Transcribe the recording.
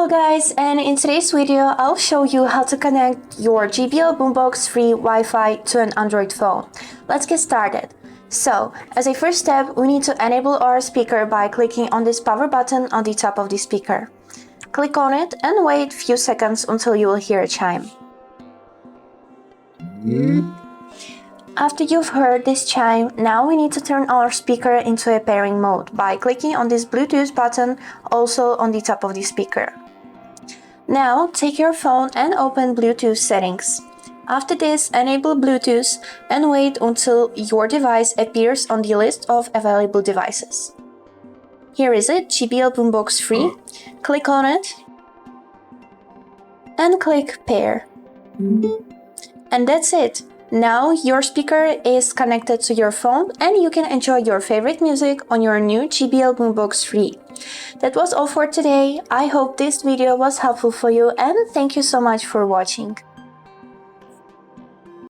Hello guys, and in today's video I'll show you how to connect your JBL Boombox free Wi-Fi to an Android phone. Let's get started. So, as a first step, we need to enable our speaker by clicking on this power button on the top of the speaker. Click on it and wait a few seconds until you will hear a chime. After you've heard this chime, now we need to turn our speaker into a pairing mode by clicking on this Bluetooth button also on the top of the speaker. Now take your phone and open Bluetooth settings. After this, enable Bluetooth and wait until your device appears on the list of available devices. Here is it, JBL Boombox Free. Click on it and click Pair. And that's it. Now your speaker is connected to your phone and you can enjoy your favorite music on your new JBL Boombox Free. That was all for today. I hope this video was helpful for you and thank you so much for watching.